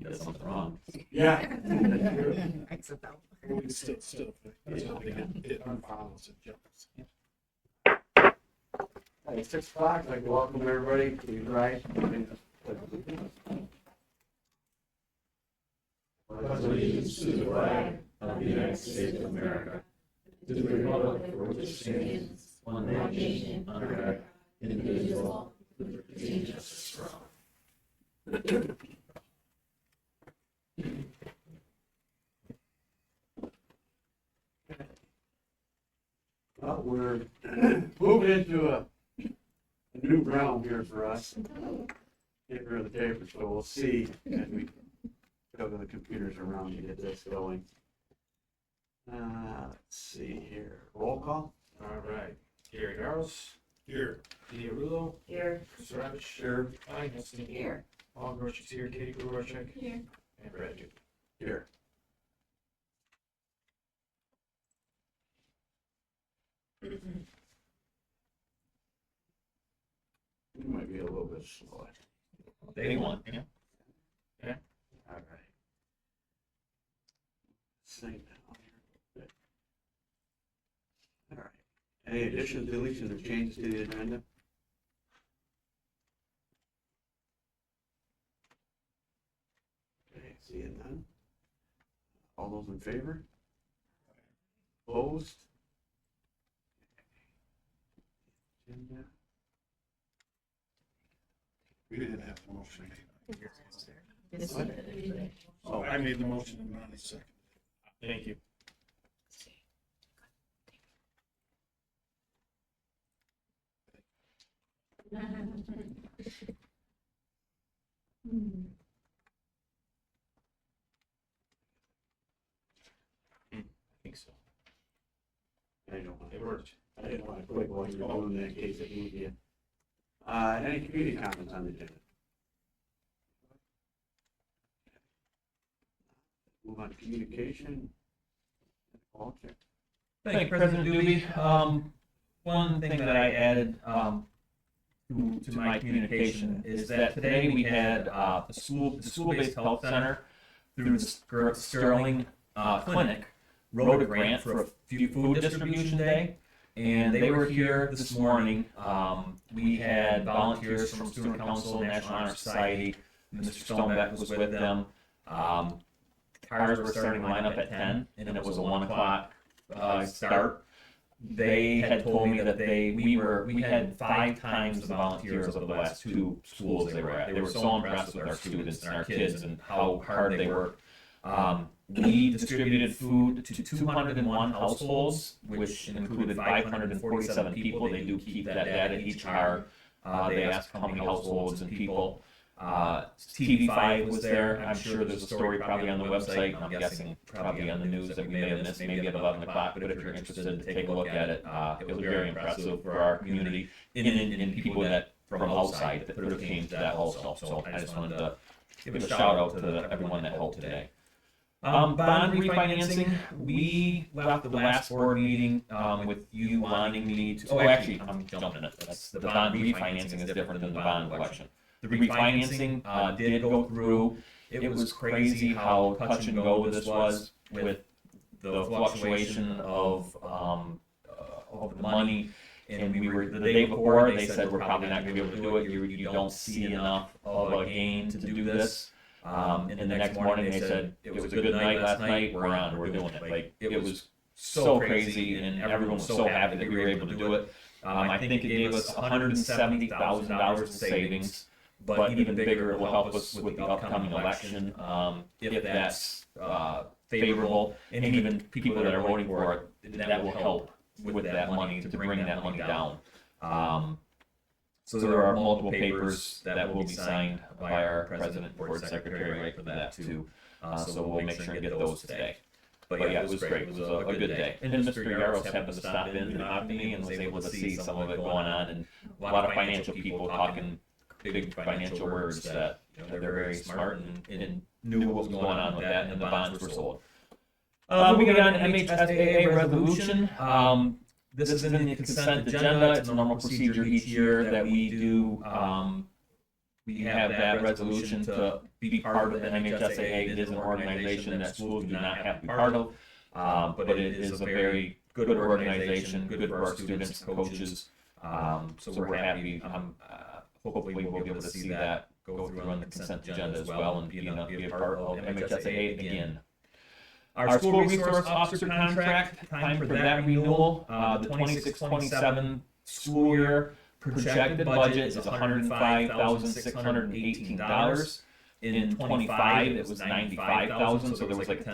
does something wrong. Yeah. Exit out. We still, they get unfollows and jumps. Hey, 6 o'clock, I'd like to welcome everybody to the right. Pledge allegiance to the flag of the United States of America, to the republic for which it stands, one nation, under God, indivisible, with liberty and justice for all. Well, we're moving into a new realm here for us. Get rid of the paper, so we'll see as we go to the computers around to get this going. Let's see here. Roll call. All right. Gary Garros. Here. Dia Rulo. Here. Savage. Sure. I Heston. Here. Paul Grosh is here. Katie Gorachek. Here. And Brad Duke. Here. You might be a little bit slow. They won. Yeah. All right. Same down here. All right. Any additions, deletions, or changes to the agenda? Okay, seeing none. All those in favor? Opposed? Agenda. We didn't have the motion. Oh, I made the motion and Ronnie seconded. Thank you. I think so. I don't want It worked. I didn't want to quit while you were doing that in case it moved you. Any community comments on the agenda? Move on to communication. Paul, check. Thank you, President Doobie. One thing that I added to my communication is that today we had the school-based health center through the Sterling Clinic wrote a grant for a food distribution day, and they were here this morning. We had volunteers from Student Council, National Honor Society. Mr. Stonebeck was with them. Cars were starting to line up at 10, and it was a 1 o'clock start. They had told me that we had 5 times the volunteers of the last 2 schools they were at. They were so impressed with our students and our kids and how hard they worked. We distributed food to 201 households, which included 547 people. They do keep that data each car. They asked how many households and people. TV5 was there. I'm sure there's a story probably on the website. I'm guessing probably on the news that we may have missed, maybe at 11 o'clock. But if you're interested, take a look at it. It was very impressive for our community and people that from outside that could have came to that also. So I just wanted to give a shout out to everyone that helped today. Bond refinancing, we left the last board meeting with you wanting me to, oh actually, I'm jumping it. The bond refinancing is different than the bond collection. The refinancing did go through. It was crazy how touch and go this was with the fluctuation of the money. And we were, the day before, they said we're probably not going to be able to do it. You don't see enough of a gain to do this. And the next morning they said, it was a good night last night, we're on, we're doing it. Like, it was so crazy and everyone was so happy that we were able to do it. I think it gave us $170,000 in savings, but even bigger, it will help us with the upcoming election, if that's favorable. And even people that are voting for it, that will help with that money to bring that money down. So there are multiple papers that will be signed by our president, board secretary, right, for that too. So we'll make sure and get those today. But yeah, it was great. It was a good day. And then Mr. Yaros happened to stop in and talk to me and was able to see some of it going on, and a lot of financial people talking big financial words that, you know, they're very smart and knew what was going on with that, and the bonds were sold. Moving on to MHSAA resolution. This is in the consent agenda. It's a normal procedure each year that we do we have that resolution to be part of the MHSAA. It is an organization that schools do not have to be part of, but it is a very good organization, good for our students, coaches. So we're happy. Hopefully we'll be able to see that go through on the consent agenda as well and be a part of MHSAA again. Our school resource officer contract, time for that renewal, the 26-27 school year projected budget is $105,618. In 25, it was $95,000, so there was like a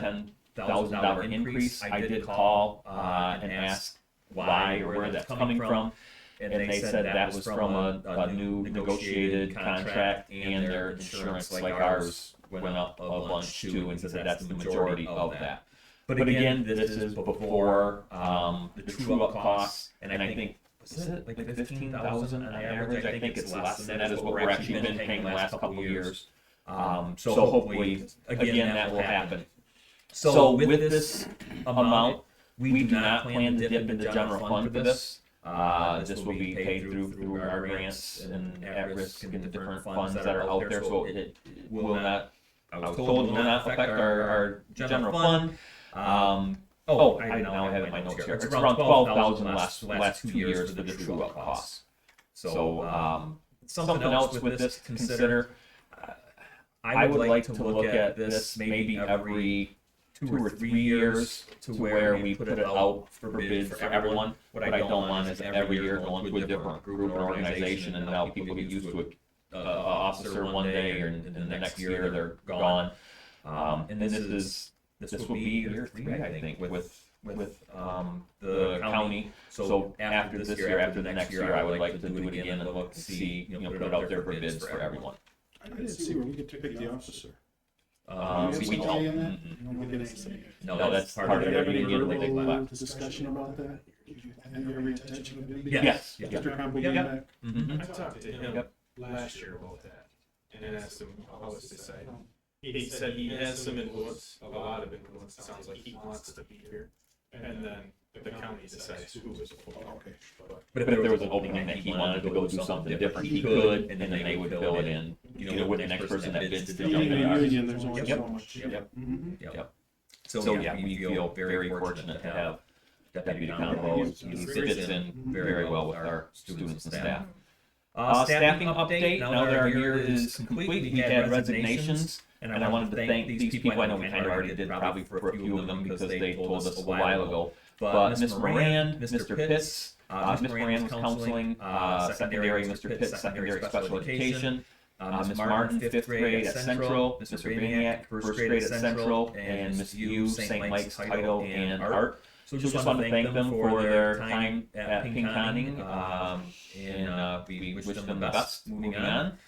$10,000 increase. I did call and ask why or where that's coming from, and they said that was from a new negotiated contract, and their insurance, like ours, went up a bunch too, and said that's the majority of that. But again, this is before the true-up costs, and I think, was it like 15,000 on average? I think it's less than that is what we're actually been paying the last couple of years. So hopefully, again, that will happen. So with this amount, we do not plan to dip into general fund for this. This will be paid through our grants and at-risk and the different funds that are out there, so it will not, I was told, will not affect our general fund. I now have it in my notes here. It's around 12,000 the last 2 years for the true-up costs. So something else with this to consider. I would like to look at this maybe every 2 or 3 years to where we put it out for bid for everyone. What I don't want is every year going to a different group or organization, and now people get used to an officer one day, and the next year they're gone. And this will be year 3, I think, with the county. So after this year, after the next year, I would like to do it again and look to see, put it out there for bids for everyone. I didn't see where we get to pick the officer. We You don't. don't get anything. No, that's part Did of you it. have any Again, like verbal that. discussion about that? Did you have every intention of doing that? Yes. Mr. Campbell came Yep. back? Mhm. I talked to him Yep. last year about that and asked him how was decided. He said he has some influence, a lot of influence. It sounds like he wants to be here, and then the county decides who is appointed. Okay. But if there was an opening that he wanted to go do something different, he could, and then they would fill it in, with the next person that bids to Being jump in in a ours. union, there's only Yep. so much. Yep. Mhm. Yep. So yeah, we feel very fortunate to have Deputy Convo. He fits in very well with our students and staff. Staffing update, now that our year is complete, we had resignations, and I wanted to thank these people. I know we kind of already did probably for a few of them because they told us a while ago. But Ms. Moran, Mr. Pitts, Ms. Moran was counseling, secondary, Mr. Pitts, secondary special education, Ms. Martin, 5th grade at Central, Mr. Baniak, 1st grade at Central, and Ms. Yu, St. Mike's title and art. So just want to thank them for their time at Pinconning, and we wish them the best moving on.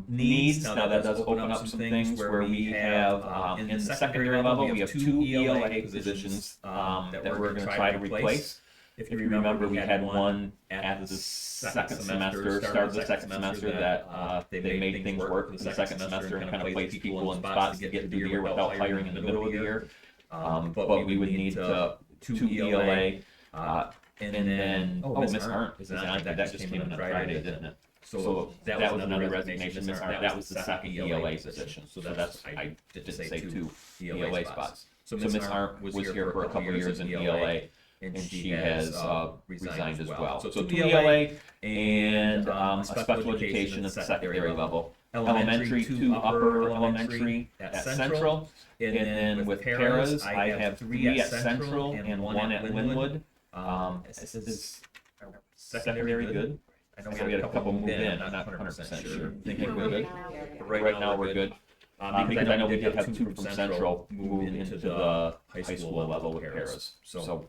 Needs, now that does open up some things where we have, in the secondary level, we have 2 ELA positions that we're going to try to replace. If you remember, we had one at the second semester, start of the second semester, that they made things work for the second semester and kind of placed people in spots to get through the year without hiring in the middle of the year. But we would need 2 ELA, and then, Miss Arndt is on, that just came in on Friday, didn't it? So that was another resignation, Miss Arndt, that was the second ELA position, so that's, I did say 2 ELA spots. So Miss Arndt was here for a couple of years in ELA, and she has resigned as well. So 2 ELA and a special education at the secondary level. Elementary to upper elementary at Central, and then with paras, I have 3 at Central and 1 at Linwood. Is secondary good? I know we had a couple move in, I'm not 100% sure. Think we're good? Right now, we're good. Because I know we did have 2 from Central move into the high school level with paras. So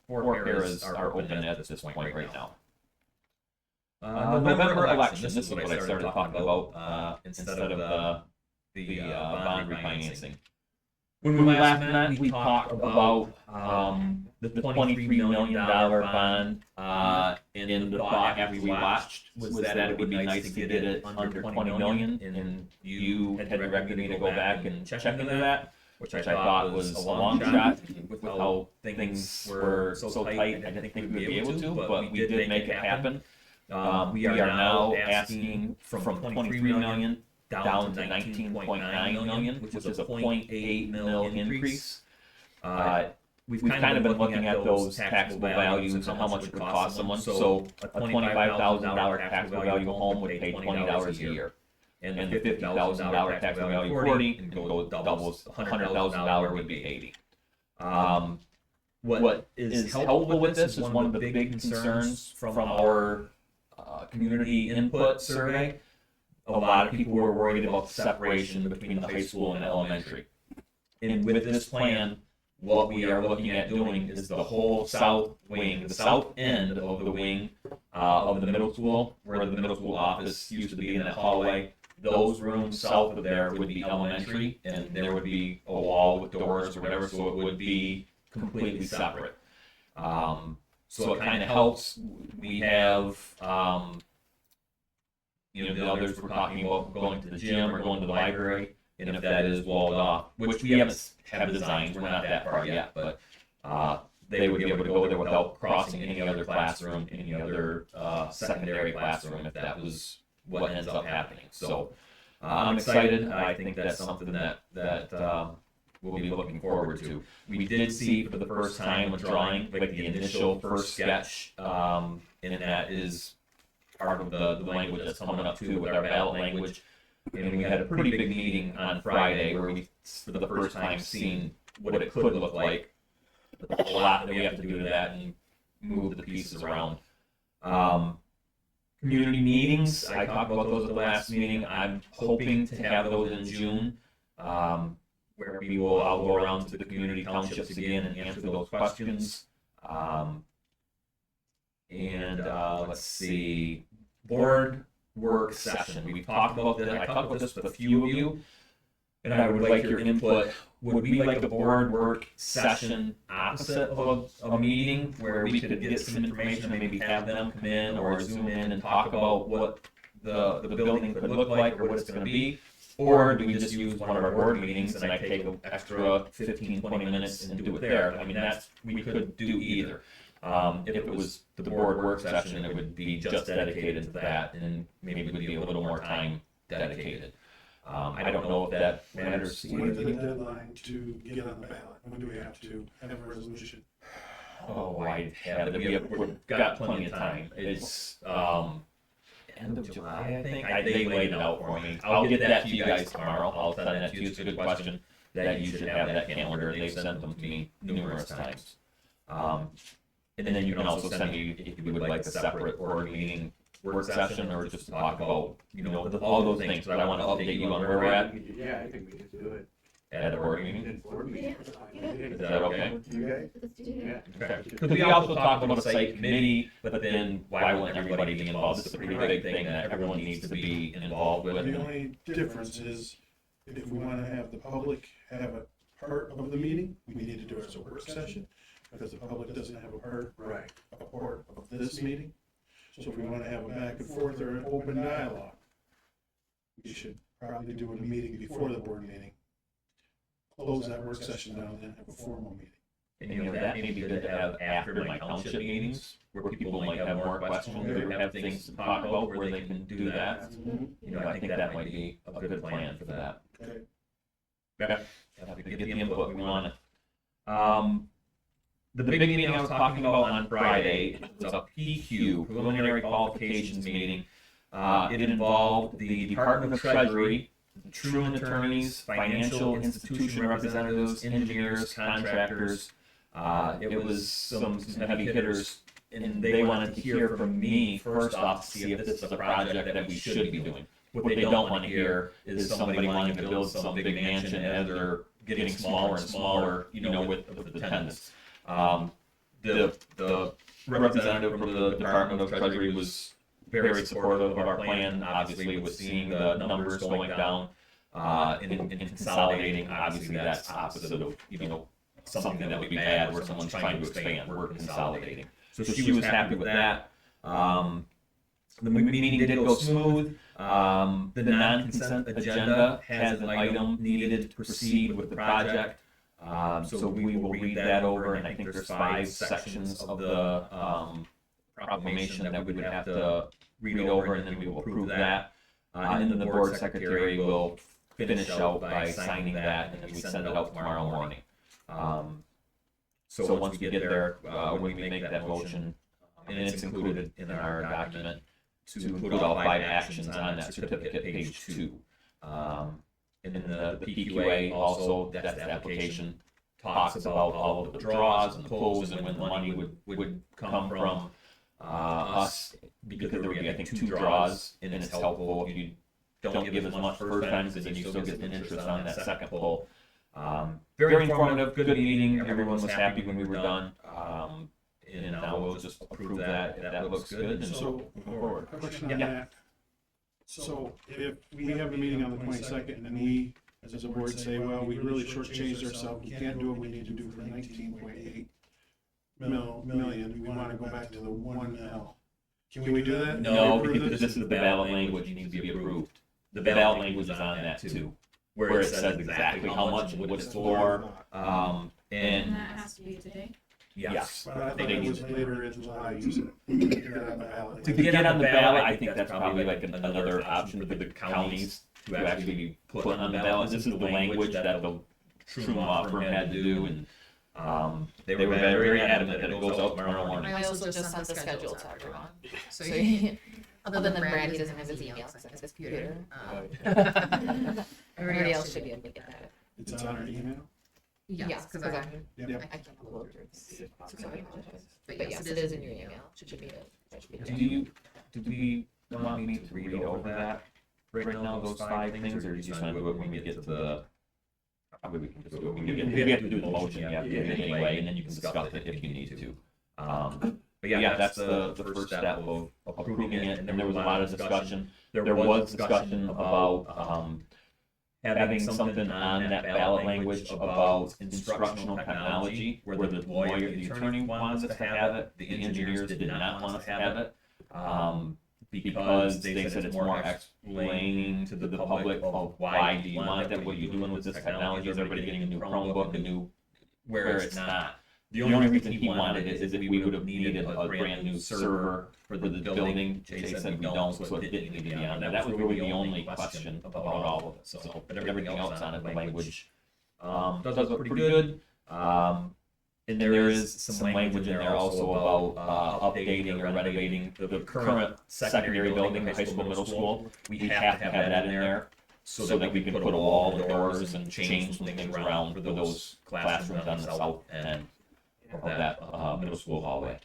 4 paras are open at this point right now. November election, this is what I started talking about instead of the bond refinancing. When we last met, we talked about the $23 million bond, and the thought after we watched was that it would be nice to get it under $20 million, and you had directed me to go back and check into that, which I thought was a long shot with how things were so tight. I didn't think we would be able to, but we did make it happen. We are now asking from 23 million down to 19.9 million, which is a 0.8 mil increase. We've kind of been looking at those taxable values and how much it would cost someone. So a $25,000 taxable value home would pay $20 a year. And the $50,000 taxable value 40 and go doubles. $100,000 would be 80. What is helpful with this is one of the big concerns from our community input survey. A lot of people were worried about the separation between the high school and elementary. And with this plan, what we are looking at doing is the whole south wing, the south end of the wing of the middle school, where the middle school office used to be in that hallway. Those rooms south of there would be elementary, and there would be a wall with doors or whatever, so it would be completely separate. So it kind of helps. We have, the others were talking about going to the gym or going to the library, and if that is walled off, which we haven't have designs, we're not that far yet, but they would be able to go there without crossing any other classroom, any other secondary classroom, if that was what ends up happening. So I'm excited. I think that's something that we'll be looking forward to. We did see for the first time a drawing, like the initial first sketch, and that is part of the language that's coming up too with our ballot language. And we had a pretty big meeting on Friday where we, for the first time, seen what it could look like. A lot that we have to do to that and move the pieces around. Community meetings, I talked about those at the last meeting. I'm hoping to have those in June, where I'll go around to the community townships again and answer those questions. Let's see, board work session. We talked about this. I talked about this with a few of you, and I would like your input. Would we like a board work session opposite of a meeting where we could get some information and maybe have them come in or zoom in and talk about what the building could look like or what it's going to be? Or do we just use one of our board meetings and I take an extra 15, 20 minutes and do it there? I mean, we could do either. If it was the board work session, it would be just dedicated to that, and maybe it would be a little more time dedicated. I don't know if that matters. When is the deadline to get on the ballot? When do we have to have a resolution? Oh, we've got plenty of time. It's end of July, I think. They laid it out for me. I'll get that to you guys tomorrow. I'll send that to you. It's a good question that you should have that calendar. They've sent them to me numerous times. And then you can also send me if you would like a separate board meeting work session or just to talk about, all those things. But I want to update you on where we're at. Yeah, I think we could do it. At a board meeting? Is that okay? You guys? Yeah. Okay. Because we also talked about a site committee, but then why wouldn't everybody be involved? It's a pretty big thing that everyone needs to be involved with. The only difference is if we want to have the public have a part of the meeting, we need to do it as a work session because the public doesn't have a part of this meeting. So if we want to have a back and forth or an open dialogue, we should probably do a meeting before the board meeting. Close that work session down and then have a formal meeting. And that may be good to have after my township meetings, where people might have more questions or have things to talk about where they can do that. I think that might be a good plan for that. Okay. Yeah, if we get the input we want. The big meeting I was talking about on Friday was a PQ, preliminary qualifications meeting. It involved the Department of Treasury, truant attorneys, financial institution representatives, engineers, contractors. It was some heavy hitters, and they wanted to hear from me first off to see if this is a project that we should be doing. What they don't want to hear is somebody wanting to build some big mansion as they're getting smaller and smaller, with the tenants. The representative from the Department of Treasury was very supportive of our plan, obviously with seeing the numbers going down, and consolidating. Obviously that's opposite of, something that would be bad where someone's trying to expand. We're consolidating. So she was happy with that. The meeting did go smooth. The non-consent agenda has an item needed to proceed with the project. So we will read that over, and I think there's 5 sections of the proclamation that we would have to read over, and then we will approve that. And then the board secretary will finish out by signing that, and then we send it out tomorrow morning. So once we get there, when we make that motion, and it's included in our document, to include all 5 actions on that certificate, page 2. And then the PQA also, that's the application, talks about all of the draws and the pulls and when the money would come from us, because there would be, I think, 2 draws, and it's helpful if you don't give as much first time, because then you still get an interest on that second pull. Very informative, good meeting, everyone was happy when we were done. And now we'll just approve that, if that looks good, and So, move forward. question on Yeah. that. So if we have a meeting on the 22nd and we, as a board, say, well, we really shortchanged ourselves, we can't do what we need to do for 19.8 million, we want to go back to the 1 mil. Can we do that? No, Can we approve because this is the ballot language, needs to be approved. The ballot language is on that too, where it says exactly how much and what it's for. And And that has to be today? yes, But I thought they it was need later in July, you said, to get on the ballot. to get on the ballot. I think that's probably like another option for the counties to actually be put on the ballot. This is the language that the True Law firm had to do, and they were very adamant that it goes out tomorrow morning. I also just sent the schedule to everyone. So other than Brad, he doesn't have his email, because it's his computer. Everybody else should be able to get that. It's on our email? Yes, because I Yep. can't upload through this. So I apologize. But yes, it is in your email. Should be it. Do we want me to read over that right now, those 5 things, or do you just want to do it when we get to the? Probably we can just do it when we get. If you have to do the motion, you have to do it anyway, and then you can discuss it if you need to. But yeah, that's the first step of approving it, and there was a lot of discussion. There was discussion about having something on that ballot language about instructional technology, where the lawyer, the attorney wanted us to have it, the engineers did not want us to have it, because they said it's more explaining to the public of why do you want that, what are you doing with this technology, is everybody getting a new Chromebook, a new, where it's not. The only reason he wanted it is if we would have needed a brand new server for the building. Jay said we don't, so it didn't need to be on there. That was really the only question about all of it. So, but everything else on it, the language, does look pretty good. And there is some language in there also about updating or renovating the current secondary building, high school, middle school. We have to have that in there so that we can put a wall, doors, and change some things around for those classrooms on the south end of that middle school hallway.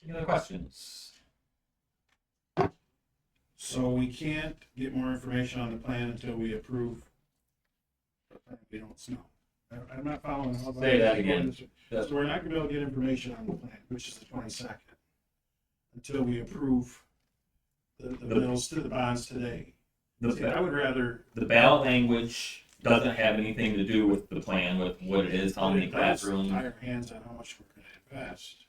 Any other questions? So we can't get more information on the plan until we approve. We don't know. I'm not following. Say that again. So we're not gonna be able to get information on the plan, which is the 22nd, until we approve the bills to the bonds today. See, I would rather. The ballot language doesn't have anything to do with the plan, with what it is, how many classrooms. Tie our hands on how much we're gonna invest.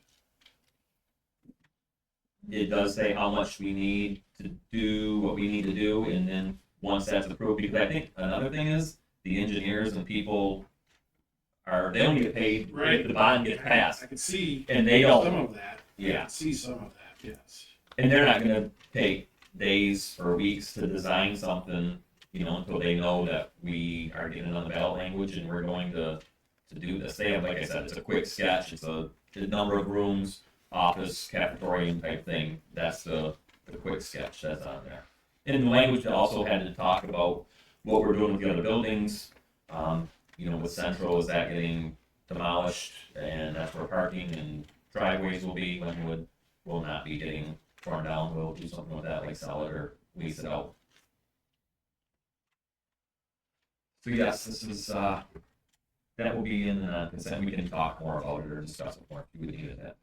It does say how much we need to do what we need to do, and then once that's approved, because I think another thing is the engineers and people they don't get paid if the bond gets passed, I can see and they some don't. of that. I Yeah, can see some of that, yes. and they're not going to take days or weeks to design something, until they know that we are getting on the ballot language and we're going to do this. They have, like I said, it's a quick sketch. It's a number of rooms, office, cafeteria type thing. That's the quick sketch that's on there. And the language also had to talk about what we're doing with the other buildings. With Central, is that getting demolished, and that's where parking and driveways will be. Glenwood will not be getting torn down. We'll do something with that, like sell it or lease it out. So yes, this is that will be in the consent. We can talk more about it or discuss it more if you would need that.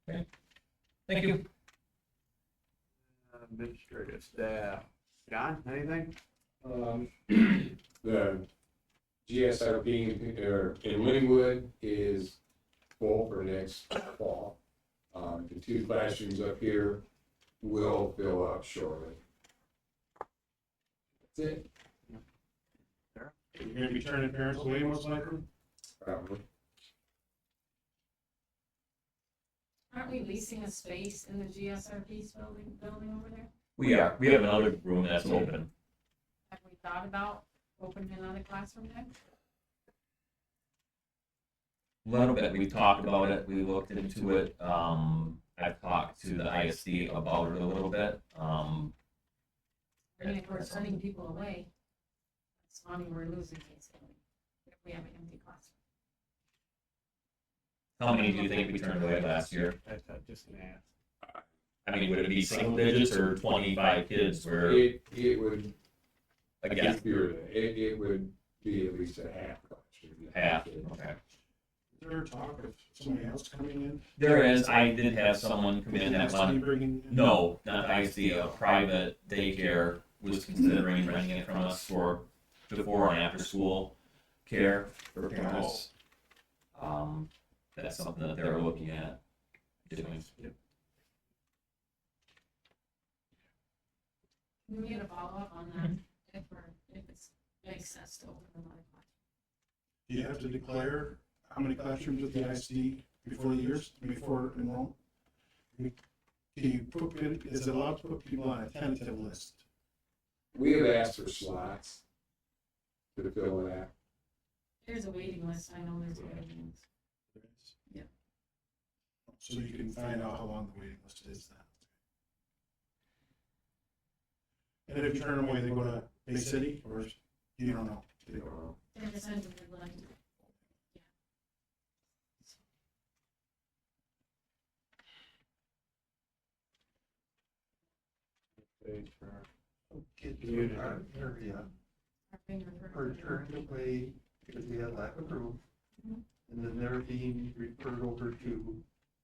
Okay. Thank you. Administrative staff. John, anything? The GSRP in Linwood is full for next fall. The 2 classrooms up here will fill up shortly. That's it. You're gonna be turning parents away most likely? Probably. Aren't we leasing a space in the GSRP's building over there? We are. We have another room that's open. Have we thought about opening another classroom there? A little bit. We talked about it. We looked into it. I've talked to the ISD about it a little bit. I mean, if we're sending people away, it's money we're losing basically, if we have an empty classroom. How many do you think we turned away last year? That's just an ask. I mean, would it be single digits or 25 kids where, It would, again, it would be at least a half classroom. half? Okay. Is there talk of somebody else coming in? There is. I did have someone come in that ISD one. bringing in? No, not ISD. A private daycare was considering renting it from us for before and after school care for parents. That's something that they're looking at doing. Can we get a follow-up on that, if it's makes sense to open another classroom? Do you have to declare how many classrooms at the ISD before enrollment? Can you is it allowed to put people on a tentative list? We have asked for slots to fill that. There's a waiting list, I know there's a waiting list. Yeah. So you can find out how long the waiting list is then. And if you turn them away, they go to Bay City, or you don't know? They go- They're essentially like, Page for Kids Community. in our area our finger for. are turned away because we have lack of room. Mhm. And then they're being referred over to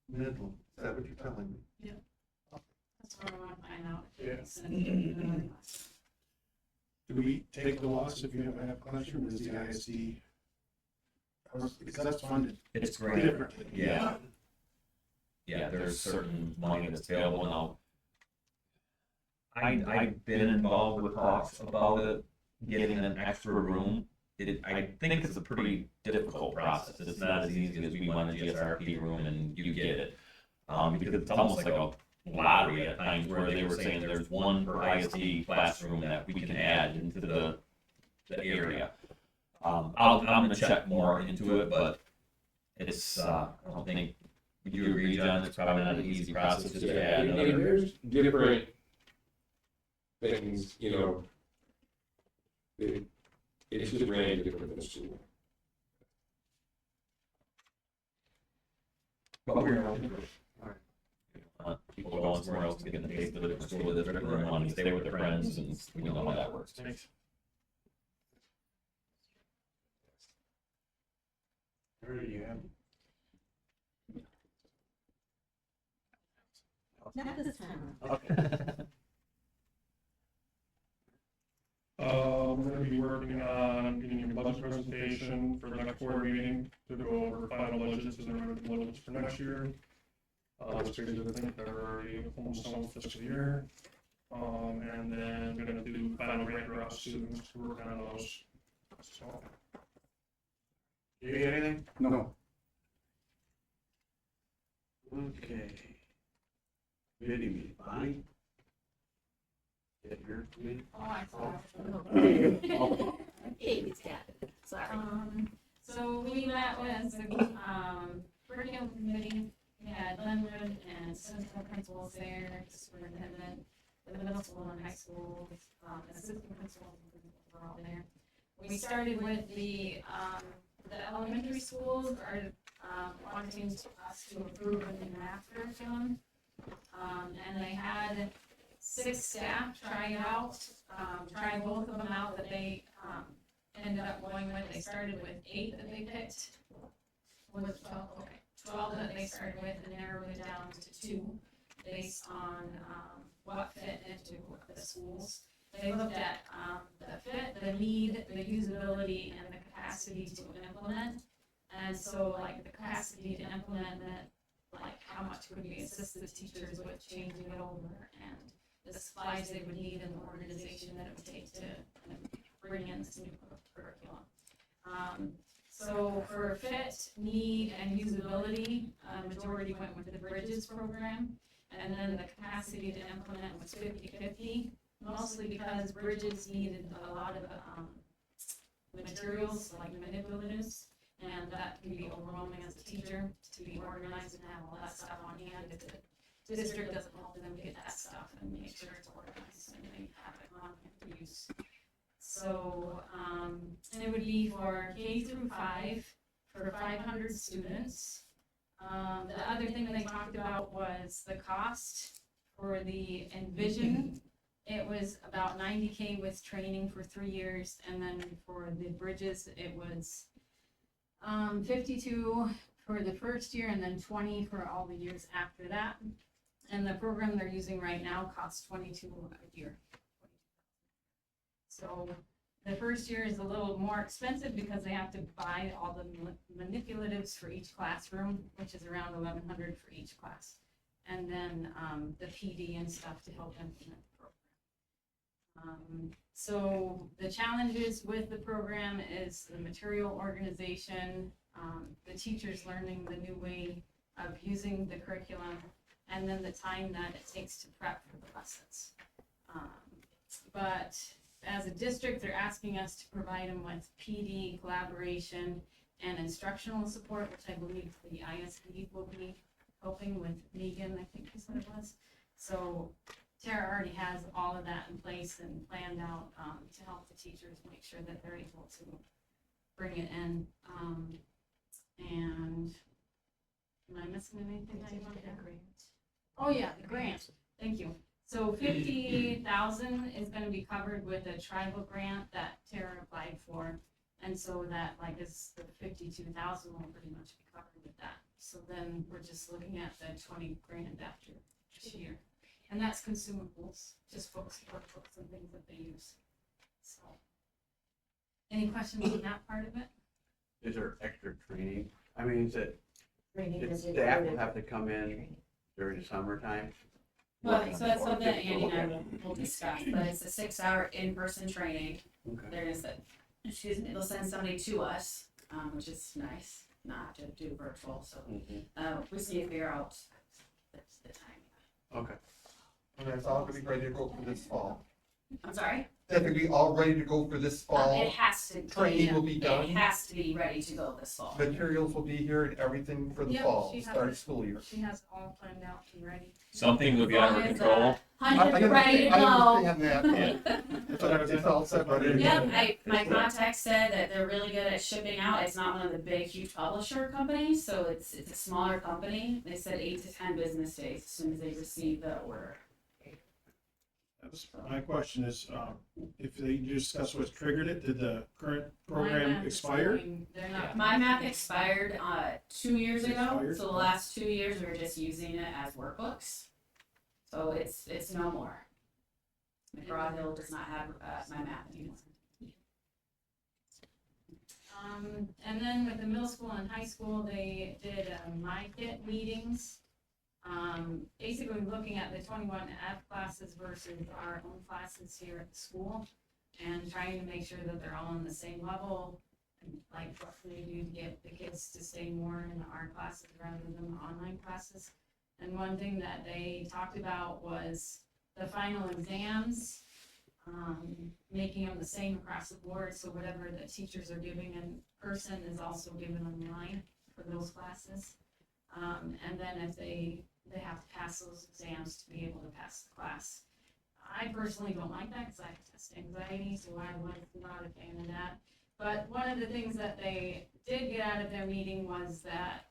Midland. Is that what you're telling me? That's what I want to find out. Yeah. Send it to another classroom. Do we take the loss if you have a half classroom, is the ISD? Because that's funded It's great. differently. Yeah. Yeah, there's certain money that's available now. I've been involved with talks about it, getting an extra room. I think it's a pretty difficult process. It's not as easy as we want a GSRP room and you get it. Because it's almost like a lottery at times where they were saying there's one per ISD classroom that we can add into the area. I'm gonna check more into it, but it's, I don't think, would you agree, John? It's probably not an easy process just to add And another. there's different things, it's just ran different than school. But we're people going somewhere else to get in the taste of a different school district and wanting to stay with their friends, and we know how that works. Where do you have? Not this time. Okay. We're gonna be working on getting a budget presentation for the next board meeting to go over final budgets and then budgets for next year. Which is, I think they're already almost on fiscal year. And then we're gonna do final grant drops soon, to work on those. So, You got anything? No. Okay. Committee meeting, Bonnie? Get your committee? Oh, I saw. Baby's got it. Sorry. So we met with the, curriculum committee, we had Linwood and assistant principals there, superintendent, the middle school and high school, assistant principals were all there. We started with the elementary schools are, wanting us to approve a new math curriculum. And they had 6 staff try it out, try both of them out that they, ended up going with. They started with 8 that they picked. Was 12, okay, 12 that they started with and narrowed it down to 2 based on, what fit into the schools. They looked at, the fit, the need, the usability, and the capacity to implement. And so like the capacity to implement that, like how much would we assist the teachers with changing it over and the supplies they would need and the organization that it would take to bring in this new curriculum. So for fit, need, and usability, majority went with the Bridges program. And then the capacity to implement was 50-50, mostly because Bridges needed a lot of materials like manipulatives. And that can be overwhelming as a teacher to be organized and have all that stuff on hand if the district doesn't help them get that stuff and make sure it's organized and they have it on hand to use. So, and it would be for K through 5 for 500 students. The other thing they talked about was the cost for the Envision. It was about $90K with training for 3 years, and then for the Bridges, it was 52 for the first year, and then 20 for all the years after that. And the program they're using right now costs $22 a year. So the first year is a little more expensive because they have to buy all the manipulatives for each classroom, which is around $1,100 for each class. And then the PD and stuff to help implement the program. So the challenges with the program is the material organization, the teachers learning the new way of using the curriculum, and then the time that it takes to prep for the lessons. But as a district, they're asking us to provide them with PD, collaboration, and instructional support, which I believe the ISD will be helping with Megan, I think is what it was. So Tara already has all of that in place and planned out to help the teachers make sure that they're able to bring it in. And am I missing anything? Oh yeah, the grant. Thank you. So 50,000 is going to be covered with a tribal grant that Tara applied for, and so that like is the 52,000 will pretty much be covered with that. So then we're just looking at the 20 grand after this year, and that's consumables, just books, workbooks, and things that they use. So, any questions on that part of it? Is there extra training? I mean, is it, Training did is staff included. will have to come in during the summertime? Well, so that's something that Andy and I will discuss, but it's a 6-hour in-person training. Okay. They're gonna send, excuse me, they'll send somebody to us, which is nice, not to do virtual, so, we just need to figure out the time. Okay. And that's all gonna be ready to go for this fall. I'm sorry? That's gonna be all ready to go for this It fall. has to. Training will be done. It has to be ready to go this fall. Materials will be here and everything for the Yep, fall, she has start it. of school year. She has all planned out and ready. Some things will be under control. Hundred's ready to go. I understand that. But it's all set, ready to go. Yeah, my contact said that they're really good at shipping out. It's not one of the big, huge publisher companies, so it's a smaller company. They said 8 to 10 business days as soon as they receive the order. My question is, if they discuss what triggered it, did the current My program math is expire? going- They're not. My math expired 2 years ago, Expired? so the last 2 years we were just using it as workbooks. So it's no more. McGraw-Hill does not have my math anymore. And then with the middle school and high school, they did My Kit meetings. Basically looking at the 21F classes versus our own classes here at the school and trying to make sure that they're all on the same level. And like what can they do to get the kids to stay more in our classes rather than the online classes. And one thing that they talked about was the final exams, making them the same across the board. So whatever the teachers are giving in person is also given online for those classes. And then if they have to pass those exams to be able to pass the class. I personally don't like that because I have test anxiety, so I was not a fan of that. But one of the things that they did get out of their meeting was that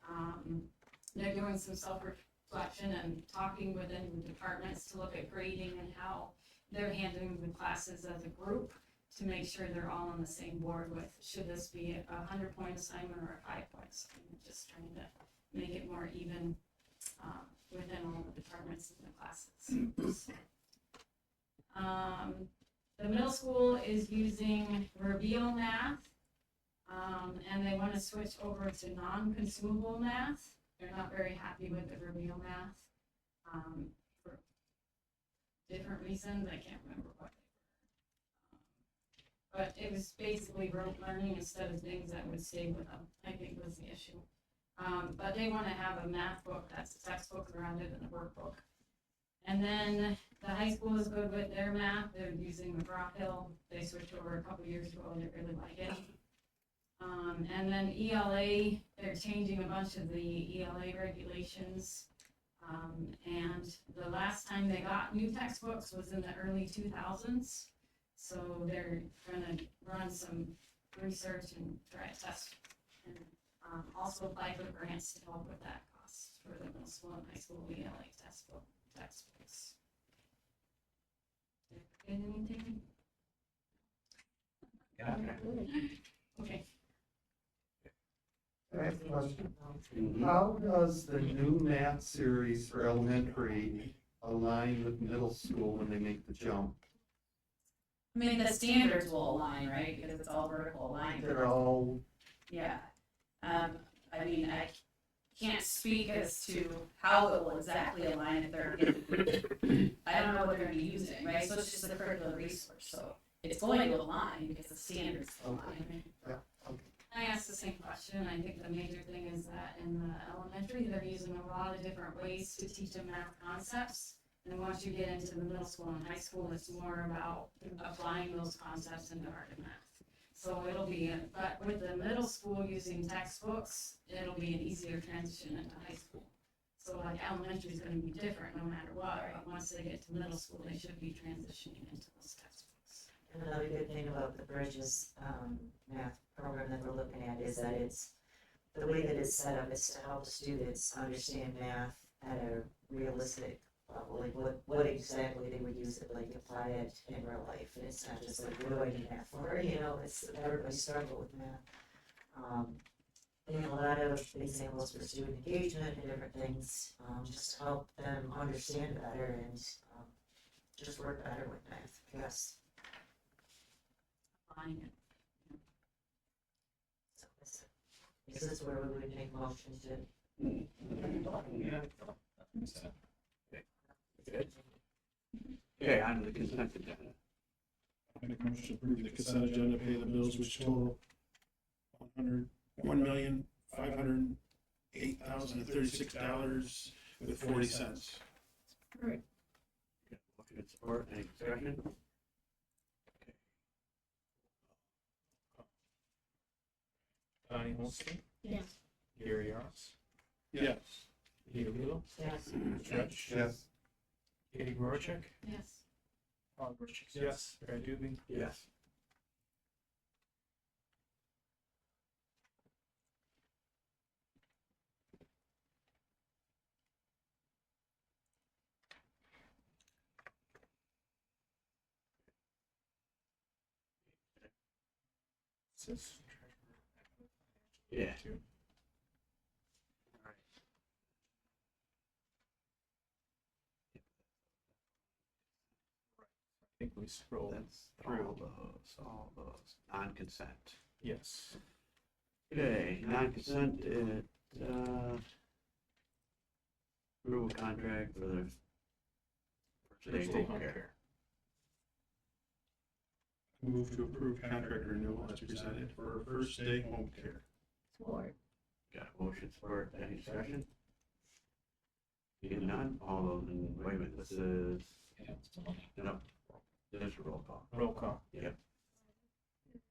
they're doing some self-reflection and talking within the departments to look at grading and how they're handling the classes as a group to make sure they're all on the same board with, should this be a 100-point assignment or a 5-point assignment, just trying to make it more even within all the departments and the classes. The middle school is using Reveal Math, and they want to switch over to non-consumable math. They're not very happy with the Reveal Math for different reasons. I can't remember what they were. But it was basically rote learning instead of things that would stay with them, I think was the issue. But they wanna have a math book, that's a textbook around it and a workbook. And then the high school is good with their math, they're using McGraw-Hill, they switched over a couple years ago and they really like it. And then ELA, they're changing a bunch of the ELA regulations. And the last time they got new textbooks was in the early 2000s. So they're gonna run some research and try to test and also apply for grants to help with that cost for the middle school and high school ELA textbooks. Did I forget anything? Okay. I have a question. How does the new math series for elementary align with middle school when they make the jump? I mean, the standards will align, right, because it's all vertical aligned. They're all, Yeah. I mean, I can't speak as to how it will exactly align if they're, I don't know what they're gonna be using, right? So it's just a curricular resource, so it's going to align because the standards align. yeah, okay. I asked the same question. I think the major thing is that in the elementary, they're using a lot of different ways to teach them math concepts. And once you get into the middle school and high school, it's more about applying those concepts into art and math. So it'll be, but with the middle school using textbooks, it'll be an easier transition into high school. So like elementary is gonna be different no matter what, but once they get to middle school, they should be transitioning into those textbooks. And another good thing about the Bridges math program that we're looking at is that it's, the way that it's set up is to help students understand math at a realistic level, like what exactly they would use it, like apply it in real life. And it's not just like, what do I need math for? You know, it's, everybody struggle with math. And a lot of examples for student engagement and different things, just to help them understand better and just work better with math, I guess. Applying it. So this is where we would make motions to. Good. Okay, on to the consent agenda. I make a motion to approve the consent agenda, pay the bills which total $1,508,036 with 40 cents. Motion and support, any discussion? Bonnie Holstein, Yes. Gary Ross, Yes. Peter Lilo, Yes. Stretch, Yes. Katie Gorchak, Yes. Paul Gorchak, yes, Brad Doobie, Yes. says Yeah. too. I think we scrolled That's through. all those, non-consent. Yes. Okay, non-consent, approval contract for the first day home care. Move to approve contract renewal as presented for first day home care. Support. Got a motion support, any discussion? Being none, all those in, wait a minute, this is, no, this is roll call. Roll call. Yep. Here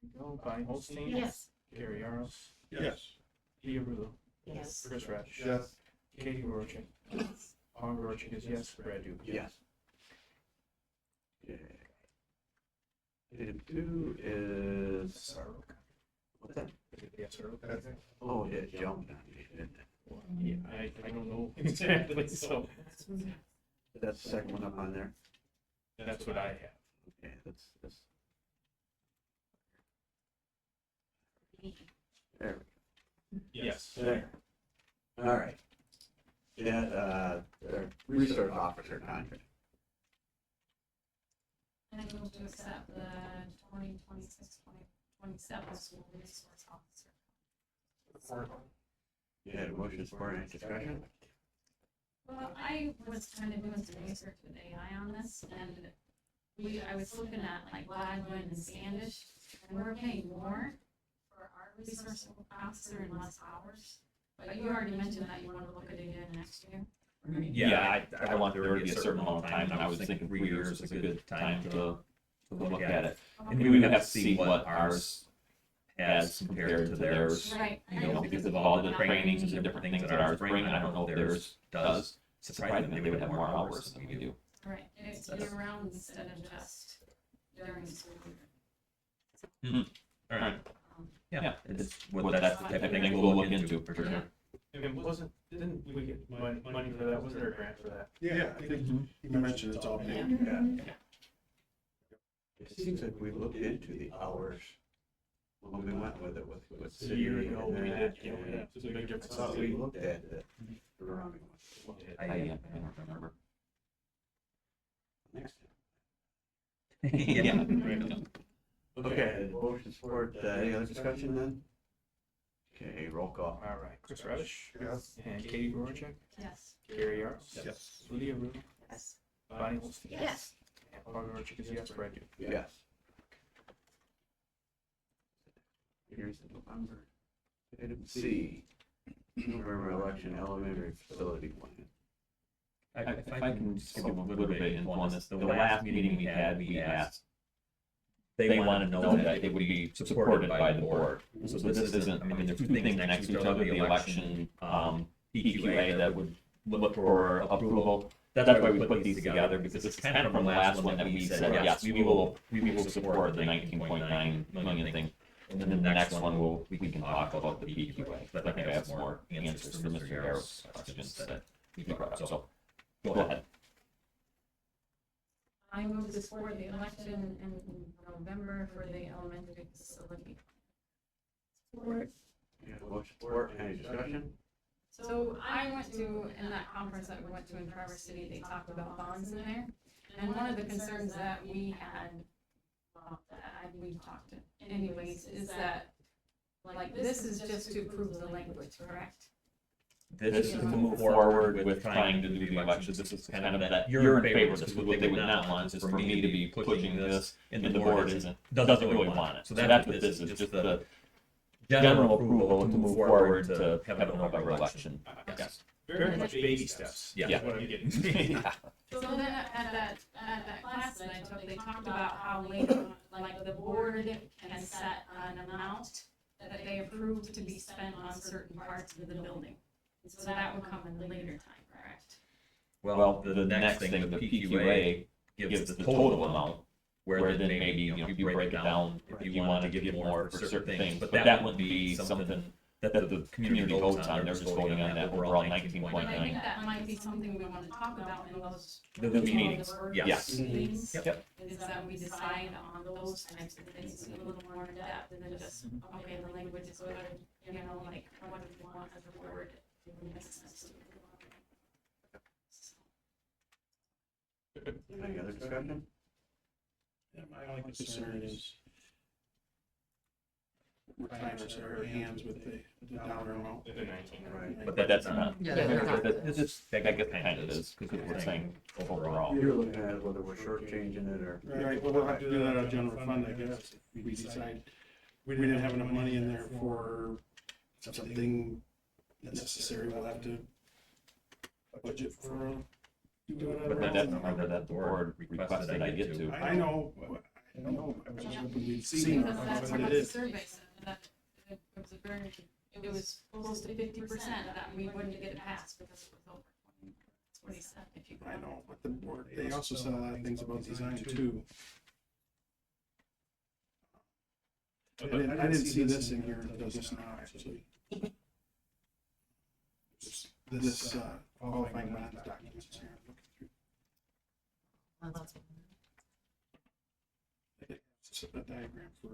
we go. Bonnie Holstein. Yes. Gary Yaros. Yes. Peter Lilo. Yes. Chris Ratch. Yes. Katie Gorchak. Paul Gorchak is yes. Brad Doobie. Yes. Okay. Item 2 is, Sorrow. what's that? Yes, sir. Oh, it jumped on me, didn't it? Yeah, I don't know exactly, so That's the second one up on there? that's what I have. Okay, that's, there Yes. we go. There. All right. Yeah, resource officer contract. And I move to accept the 2026-2027 school resource officer. You had a motion support, any discussion? Well, I was kind of doing some research with AI on this, and I was looking at like Gladwin and Standish, and we're paying more for our resource officer in less hours. But you already mentioned that you want to look at it again next year. Yeah, I want there to be a certain amount of time, and I was thinking 3 years is a good time to look at it. And we would have to see what ours has compared to theirs, Right. you know, because of all the trainings and the different things that ours bring. I don't know if theirs does. Surprisingly, they would have more hours than we do. Right, it's year round instead of just during the school year. All right. Um, Yeah, that's the type of thing we'll look into for sure. And didn't we get money for that? Wasn't there a grant for that? Yeah, I think you mentioned it's all paid. Yeah. It seems like we looked into the hours when we went with it with A year city ago, and we that, did, yeah, it's a big I difference. thought we looked at the surrounding ones. I don't remember. Next Yeah. time. Okay, motion support, any other discussion then? Okay, roll call. All right, Chris Radish Yes. and Katie Gorchak, Yes. Gary Yaros. Yes. Lydia Rue, Yes. Bonnie Holstein. Yes. And Paul Gorchak is yes, Brad Duke. Yes. Here's the November. Item C, November election elementary facility plan. If I can just give a little bit of info on this, the last meeting we had, we asked, they want to know that it would be supported by the board. So this isn't, I mean, there's two things next to each other, the election, PQA that would look for approval. That's why we put these together, because it's kind of from the last one that we said, yes, we will support the 19.9 million thing. And then the next one we can talk about the PQA, but I think I have more answers for Mr. Harrow's questions that he brought up, so go ahead. I move to support the election in November for the elementary facility. Support. Yeah, motion support, any discussion? So I went to, in that conference that we went to in Traverse City, they talked about bonds in there. And one of the concerns that we had, well, that we've talked to anyways, is that, like, this is just to approve the language, correct? This is to move forward with trying to do the elections. This is kind of that, you're in favor of this. What they would not want is for me to be pushing this, and the board doesn't really want it. So that's what this is, just the general approval to move forward to have a November election. Yes. Very much baby steps. Yeah. Is what I'm getting. So then at that class that I took, they talked about how later, like, the board can set an amount that they approve to be spent on certain parts of the building. So that would come in the later time, correct? Well, the next thing, the PQA gives the total amount, where then maybe, you know, you break it down if you want to give more for certain things, but that wouldn't be something that the community votes on. They're just voting on that overall And I think 19.9. that might be something we want to talk about in those. Those meetings, yes. Meetings, Yep. is that we decide on those types of things a little more in depth, and then just, okay, the language is good, you know, like, what do we want as a board? It makes sense to me. Any other discussion? Yeah, my only concern is we're tying our hands with the dollar amount. The 19. Right. But that's not. Yeah, that's not. It's just, I guess kind of is, because we're saying overall. You're looking at whether we're shortchanging it or. Right, well, we'll have to do that out of general fund, I guess, if we decide we didn't have enough money in there for something necessary, we'll have to budget for, do But whatever. that's whatever that board requested I get to. I know, I was just hoping we'd Because seen that's what what it the is. survey said, that it was a very, it was close to 50% that we wouldn't get it passed because it was over 20. That's what he said, if you. I know, but the board, they also said a lot of things about design too. I didn't see this in here until just now, actually. This, qualifying bonds documents here, I'm looking through. It's a diagram for.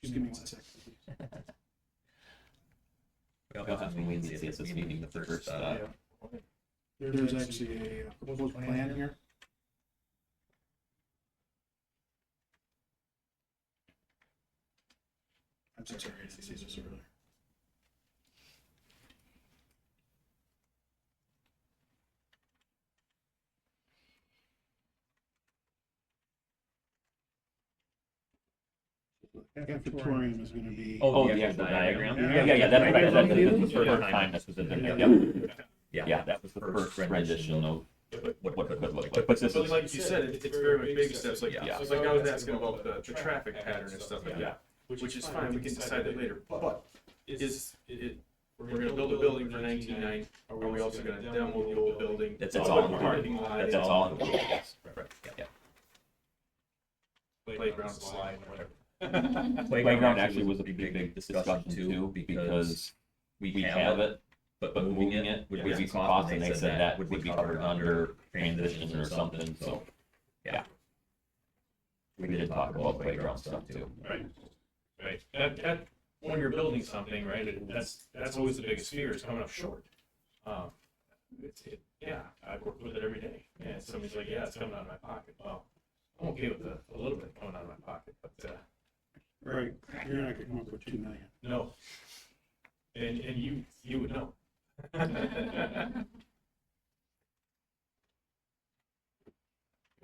Just give me 1 second, please. Well, I mean, we see this meeting, the first, There's actually a proposed plan here. I'm so sorry, I didn't see this earlier. Cafetorium is gonna be. Oh, the actual diagram? Yeah. Yeah, that's right, Yeah. that was the first time this was in there, yeah, that was the first rendition of what could look like, but this But is. like you said, it's very much baby steps, like, Yeah. like I was asking about the traffic pattern and stuff like that, which is fine, we can decide that later, but is it, we're gonna build a building for 1990, are we also gonna demo the old building? That's all in the Parking lot, That's all in the yes, right, yeah. playground, slide, whatever. Playground actually was a big discussion too, because we have it, but moving it would be some cost, and they said that would be covered under transition or something, so, yeah. We did talk about playground stuff too. Right, right, when you're building something, right, that's always the biggest fear, is coming up short. Yeah, I work with it every day, and somebody's like, yeah, it's coming out of my pocket, well, I'm okay with a little bit coming out of my pocket, but, Right, you're not gonna come up with 2 million. no. And you would know.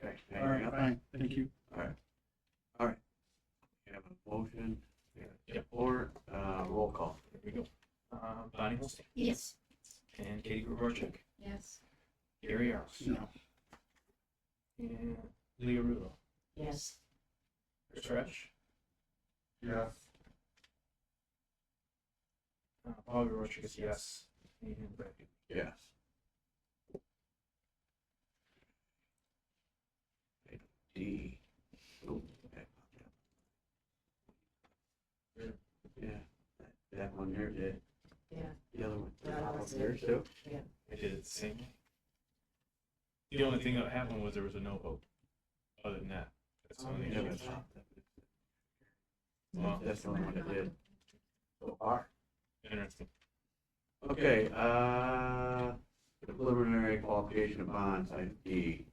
Okay. All right, fine, thank you. We have a motion, Yep. or, roll call. Here we go. Bonnie Holstein Yes. and Katie Gruborchik, Yes. Gary Yaros, No, and Leo Rulo. Yes. Chris Stretch, Yes. Paul Gruborchik is yes, and Brad. Yes. Item D. Oh, okay. Yeah, that one there did. Yeah. The other one. The other one's There too. I did it the same way. The only thing that happened was there was a no vote. Other than that, that's the only Yeah, issue. that's- Well, That's the only one that did. So far. interesting. Okay, the preliminary qualification of bonds, item D.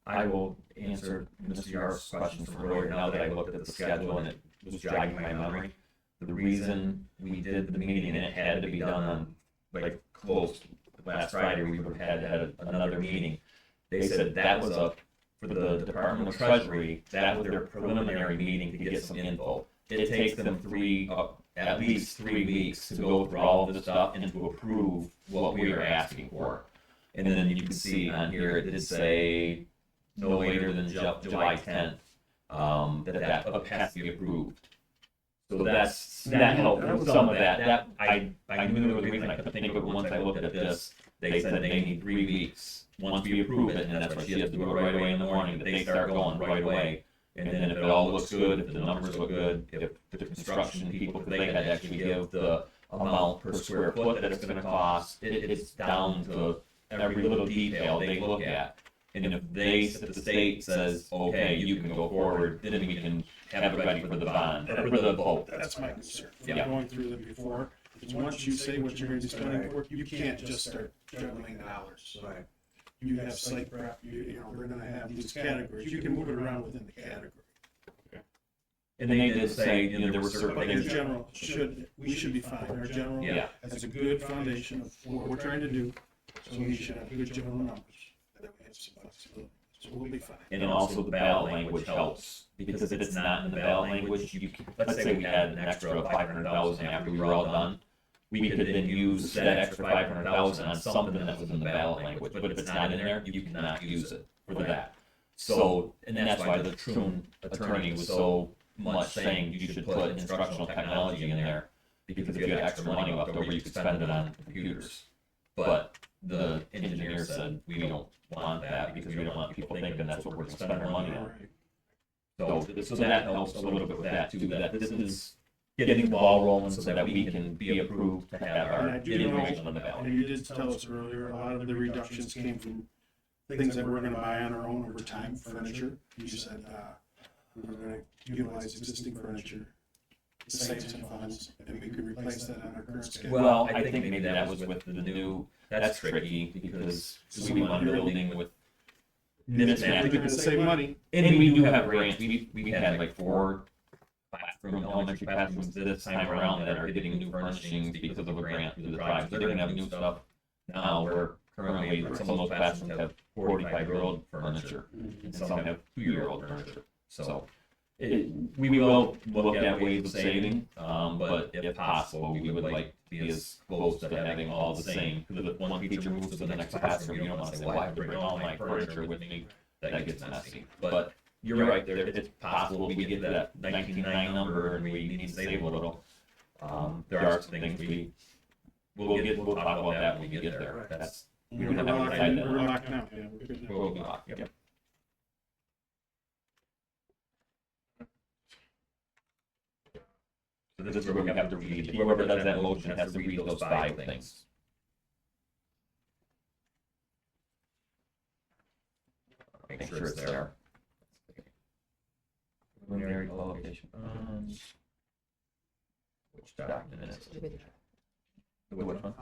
I will answer Mr. Yar's question from earlier, now that I looked at the schedule and it was jogging my memory. The reason we did the meeting and it had to be done on, like, close, last Friday, we would have had another meeting. They said that was for the Department of Treasury, that was their preliminary meeting to get some info. It takes them at least 3 weeks to go through all of this stuff and to approve what we are asking for. And then you can see on here, it did say no later than July 10th, that has to be approved. So that helped with some of that. I knew there was a reason, I couldn't think of it once I looked at this. They said they need 3 weeks, once we approve it, and that's why she has to do it right away in the morning, but they start going right away. And then if it all looks good, if the numbers look good, if the construction people, because they had to actually give the amount per square foot that it's gonna cost, it's down to every little detail they look at. And if the state says, okay, you can go forward, then we can have it ready for the bond, or for the vote. that's my concern. From Yeah. going through them before, is once you say what you're gonna be spending for, you can't just start juggling dollars. Right. You have site prep, you know, we're gonna have these categories, you can move it around within the category. And they did say, there were certain But your things. general we should be fine, our general Yeah. has a good foundation of what we're trying to do, so we should have good general numbers. And then we have some flexibility, so we'll be fine. And then also the ballot language helps, because if it's not in the ballot language, let's say we had an extra 500,000 after we were all done, we could then use that extra 500,000 on something that was in the ballot language, but if it's not in there, you cannot use it for that. So, and that's why the Troon attorney was so much saying you should put instructional technology in there, because if you had extra money left over, you could spend it on computers. But the engineer said, we don't want that, because we don't want people thinking that's what we're gonna spend our money on. So that helps a little bit with that too, that this is getting the ball rolling so that we can be approved to have our And I do know, information on the ballot. and you did tell us earlier, a lot of the reductions came from things that we're gonna buy on our own over time, furniture. You said, we're gonna utilize existing furniture, save some funds, and we could replace that on our current schedule. Well, I think maybe that was with the new, that's tricky, because we want a building with We're gonna mismatch. save money. And we do have grants, we had like 4 elementary classrooms this time around that are getting new furnishings because of a grant through the tribes. They're gonna have new stuff now, where currently some of those classrooms have 45-year-old furniture, and some have 2-year-old furniture. So We will look at ways of saving, but if possible, we would like to be as close to having all the same. Because if one teacher moves to the next classroom, you don't want to say, well, I have to bring all my furniture with me. That gets messy. But you're right, it's possible we get to that 1999 number and we need to save a little. There are some things we'll talk about that when we get there. That's, we don't have to decide that. We're locked now, yeah, we're good now. We'll be locked, yep. So this is where we have to read, whoever does that motion has to read those 5 things. Make sure it's there. Preliminary qualification. Which document is it? Which one?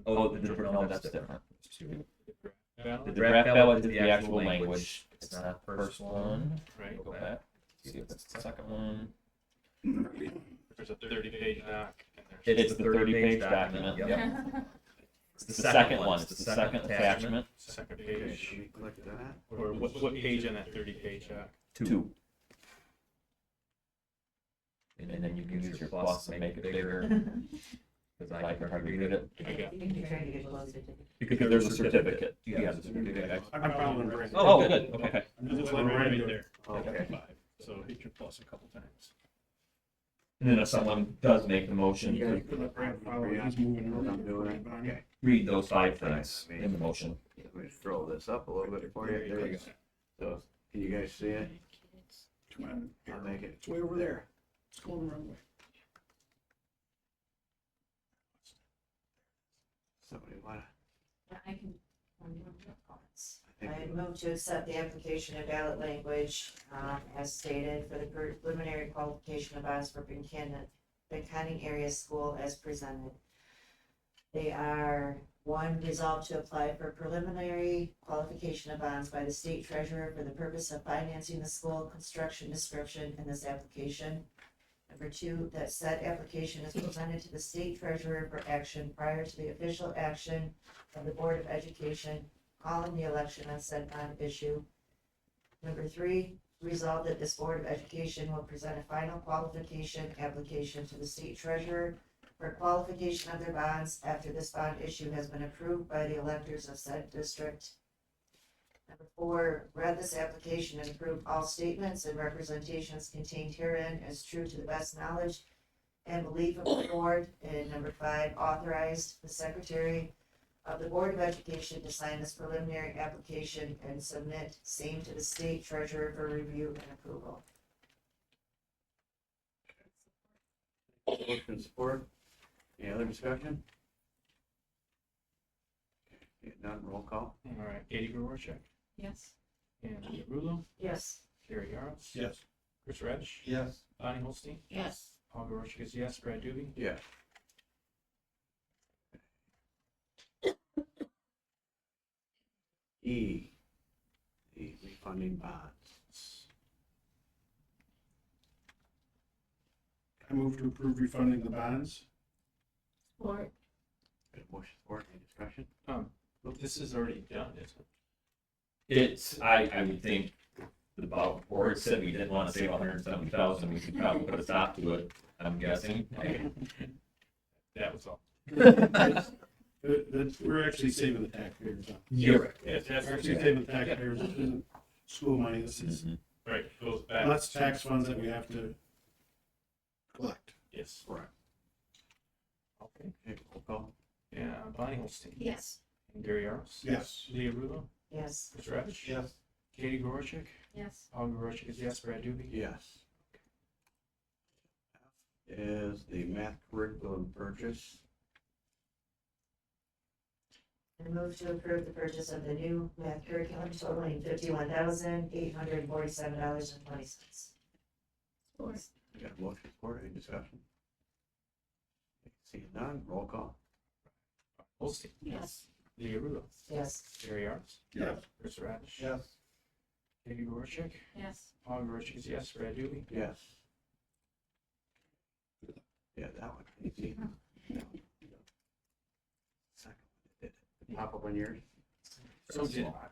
Oh, no, that's different. The draft ballot is the actual language. It's not the first one. Right. Go back. See if it's the second one. There's a 30-page doc. And there's It's the 30-page document. Yep. It's the second one. It's the second attachment. second page. Should we click that? Or what page on that 30-page doc? 2. And then you can use your plus and make it bigger. Because I can hardly read it. I got You can try to get closer to. Because there's a certificate. You have the certificate. I'm following Brandon. Oh, good, okay. I'm just letting Brandon do it. there. Okay. 5. So hit your plus a couple times. And then if someone does make the motion, You can let Brandon follow, he's moving I'm around. doing it. Okay. read those 5 things in the motion. Let me just throw this up a little bit for you. There you go. So, can you guys see it? Come on, I'll make it. it's way over there. It's going the wrong way. Somebody wanna? I can. I move to accept the application of ballot language, as stated for the preliminary qualification of bonds for Pinconning Area School as presented. They are, 1, resolved to apply for preliminary qualification of bonds by the state treasurer for the purpose of financing the school construction description in this application. Number 2, that said application is presented to the state treasurer for action prior to the official action of the Board of Education calling the election on said bond issue. Number 3, resolved that this Board of Education will present a final qualification application to the state treasurer for qualification of their bonds after this bond issue has been approved by the electors of said district. Number 4, read this application and approve all statements and representations contained herein as true to the best knowledge and belief of the board. And number 5, authorized the secretary of the Board of Education to sign this preliminary application and submit same to the state treasurer for review and approval. Motion support. Any other discussion? Okay, none, roll call. All right, Katie Growercheck, Yes. and Leah Rulo, Yes. Gary Yaros, Yes. Chris Redish, Yes. Bonnie Holstein, Yes. Paul Growercheck is yes, Brad Doobie. Yes. E, the refunding bonds. I move to approve refunding the bonds. Support. Got a motion support, any discussion? This is already done, isn't it? It's, I would think, the board said we didn't want to save 170,000, we could probably put a stop to it, I'm guessing. That was all. We're actually saving the taxpayers. You're right. Yes, that's We're actually saving the taxpayers. This isn't school money. This is right, goes back. less tax funds that we have to collect. Yes. Correct. Okay. Okay, roll call. Yeah, Bonnie Holstein. Yes. And Gary Yaros. Yes. Leah Rulo, Yes. Chris Redish. Yes. Katie Growercheck, Yes. Paul Growercheck is yes, Brad Doobie. Yes. Is the math curriculum purchase. I move to approve the purchase of the new math curriculum totaling $51,847.20. Support. We got a motion support, any discussion? Seeing none, roll call. Holstein, Yes. Leah Rulo, Yes. Gary Yaros, Yes. Chris Redish. Yes. Katie Growercheck, Yes. Paul Growercheck is yes, Brad Doobie. Yes. Yeah, that one, easy. That one. Second one, did it pop up on yours? So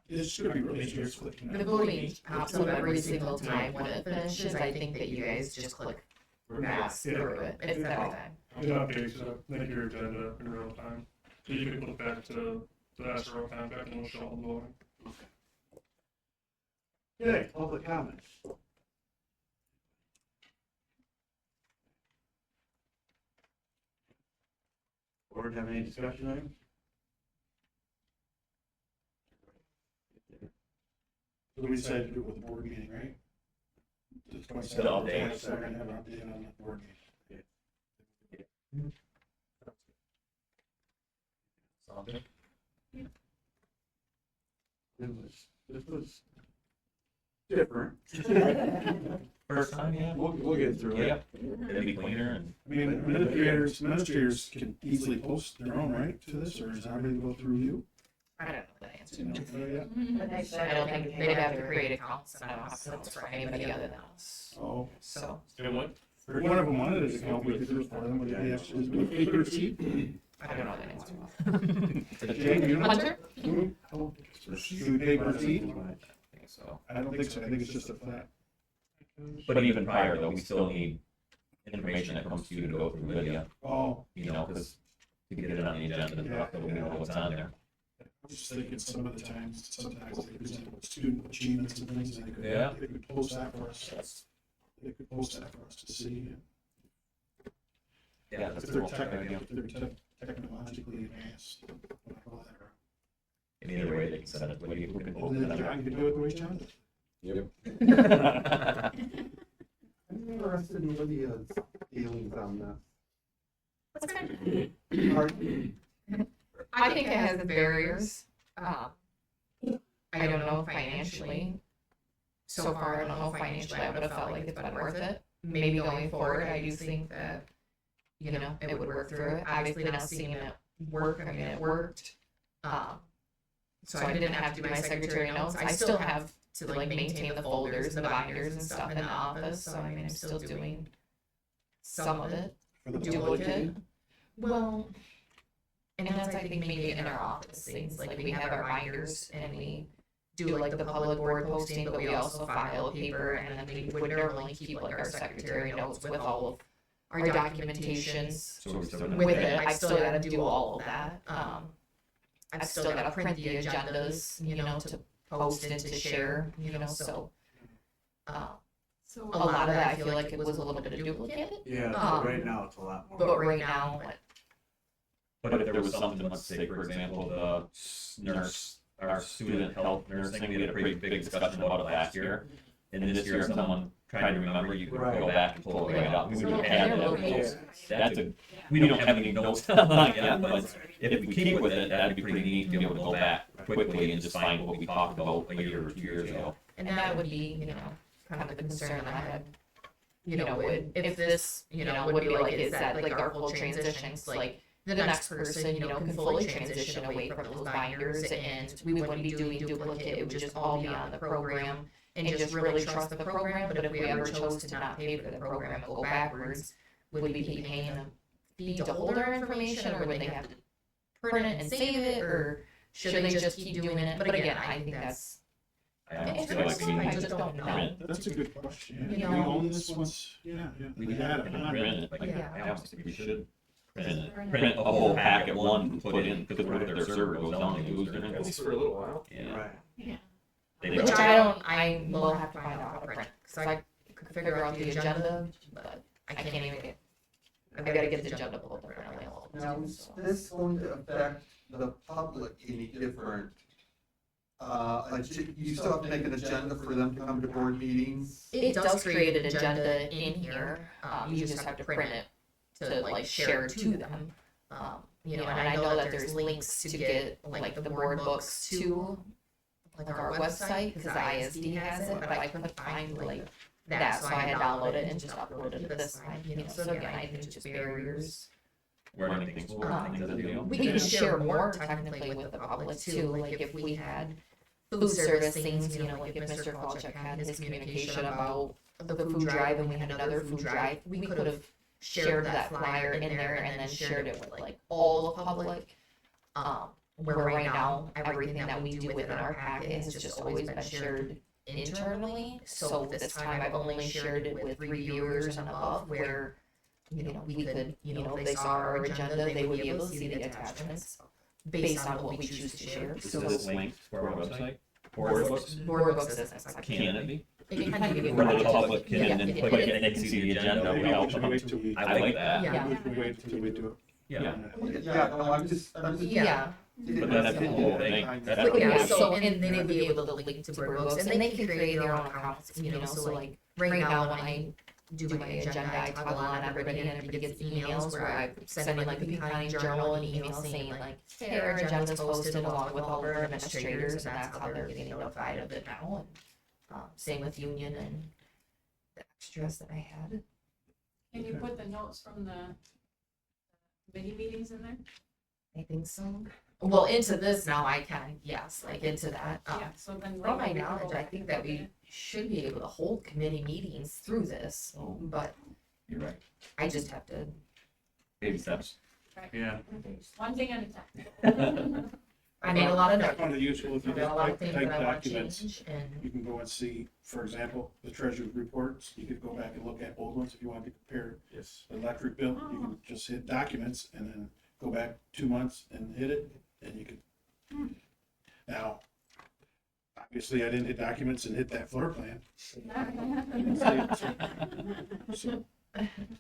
it's gonna be really just clicking. The voting pops up every single time when it finishes. I think that you guys just click mass through it. It's every time. It updates like your agenda in real time. So you can look back to the SRO contract and it'll show the voting. Okay, public comments. Board have any discussion items? So we decided to do it with the board meeting, right? Still update. So we're gonna have an update on the board meeting. This was different. First time, yeah. We'll get through it. Yep. It'll be cleaner and. I mean, administrators can easily post their own, right, to this, or does everybody go through you? I don't know the answer. You know, yeah. I don't think they'd have to create accounts. I don't have accounts for anybody other than us. Oh, So And what? if one of them wanted an account, we could do it for them, but they have to, is it a paper receipt? I don't know the answer. Jane, you know? Hunter? Should we pay per receipt? I think so. I don't think so, I think it's just a flat. But even prior though, we still need information that comes to you to go through Lydia, Oh, you know, because to get it on the agenda and stuff, so we know what's on there. I was just thinking some of the times, sometimes they present with student achievements and things, and Yeah. they could post that for us. They could post that for us to see. Yeah, If that's they're cool. technologically advanced. whatever. And either way, they can send it, what do you, who can And open then it John can do it the way John did. Yep. I'm interested in Lydia's feelings on this. What's good? Pardon? I think it has barriers. I don't know financially. So far, I don't know financially. I would have felt like it's been worth it. Maybe going forward, I do think that, you know, it would work through it. Obviously, now seeing it work, I mean, it worked. So I didn't have to do my secretary notes. I still have to like maintain the folders, the binders and stuff in the office. So I mean, I'm still doing some of it. For the Duplicate. Well, and that's, I think, maybe in our office things, like we have our binders and we do like the public board posting, but we also file paper and then we would normally keep like our secretary notes with all of our documentations So we're still gonna. with it. I still gotta do all of that. I've still gotta print the agendas, you know, to post and to share, you know, so. So A lot of that, I feel like it was a little bit of duplicate, Yeah, right now it's a lot more. but right now, But if there was something, let's say, for example, the nurse, our student health nursing, we had a pretty big discussion about it last year. And this year, if someone tried to remember, you could go back and pull it right up. We would have that. That's a, we don't have any notes on it yet, but if we keep with it, that'd be pretty neat to be able to go back quickly and just find what we talked about a year or 2 years ago. and that would be, you know, kind of the concern that I had. You know, if this, you know, would be like, is that like our full transitions, like, the next person, you know, can fully transition away from those binders and we wouldn't be doing duplicate, it would just all be on the program and just really trust the program, but if we ever chose to not pay for the program and go backwards, would we be paying a fee to hold our information, or would they have to print it and save it, or should they just keep doing it? But again, I think that's, I almost feel like we need I to just don't know. print. That's a good question. You Yeah. know- We own this once, yeah. We had have it to on. print it, like, Yeah. I almost think we should print a whole packet, one, put it in, because if their server goes down, they lose their At info. least for a little while. Yeah. Right. They Which don't- I will have to find out how to print, because I could figure out the agenda, but I can't even get, I've gotta get the agenda pulled apparently. Now, is this going to affect the public any different? You still have to make an agenda for them to come to board meetings? It does create an agenda in here, you just have to print it to like share to them. You know, and I know that there's links to get like the board books to like our website, because the ISD has it, but I couldn't find like that, so I had downloaded it and just uploaded it to this side, you know, so again, I think just barriers. Where anything's, things that they don't. We can share more technically with the public too, like if we had food service things, you know, like if Mr. Kolchak had his communication about the food drive and we had another food drive, we could have shared that flyer in there and then shared it with like all the public. where right now, everything that we do within our packet has just always been shared internally. So this time I've only shared it with reviewers and above where, we could, if they saw our agenda, they would be able to see the attachments based on what we choose to share. Is So this linked to our website? Board books? board books is next. Can it be? It can be. Where the public can then click it and they can see the agenda Maybe we without should them. wait till we. I like that. Yeah. We should wait till we do it. Yeah. Yeah, no, I'm just. Yeah. But then that's the whole thing. That's But the yeah, whole so, and they would be able to link to board books, and they can create their own accounts, so like, right now, when I do my agenda, I toggle on everybody, and everybody gets emails where I send in like the Pinconning Journal an email saying like, hey, our agenda's posted along with all of our administrators, and that's how they're getting notified of it now, and, same with Union and the extras that I had. Can you put the notes from the committee meetings in there? I think so. Well, into this now I can, yes, like into that, Yeah, so then. from my knowledge, I think that we should be able to hold committee meetings through this, but You're right. I just have to. Baby steps. Yeah. One thing at a time. I made a lot of I notes. found it useful if you I got just a lot of type things type that I want to documents. change, and You can go and see, for example, the treasurer's reports. You could go back and look at old ones if you wanted to compare Yes. the electric bill. You can just hit documents and then go back 2 months and hit it, and you could. Now, obviously, I didn't hit documents and hit that floor plan. So,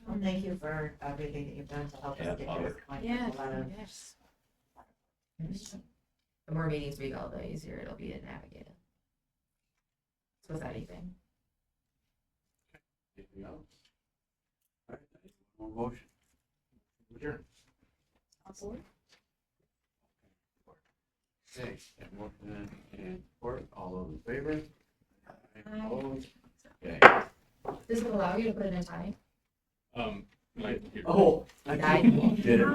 Well, thank you for everything that you've done to help us get to this point. Yeah, There's a lot of yes. the more meetings we go, the easier it'll be to navigate it. So with anything. Anything else? All right, one more motion. Adjourn. Okay, that motion and support, all those in favor? Aye. Opposed? Okay. Does it allow you to put it in time? My. Oh. I Did it.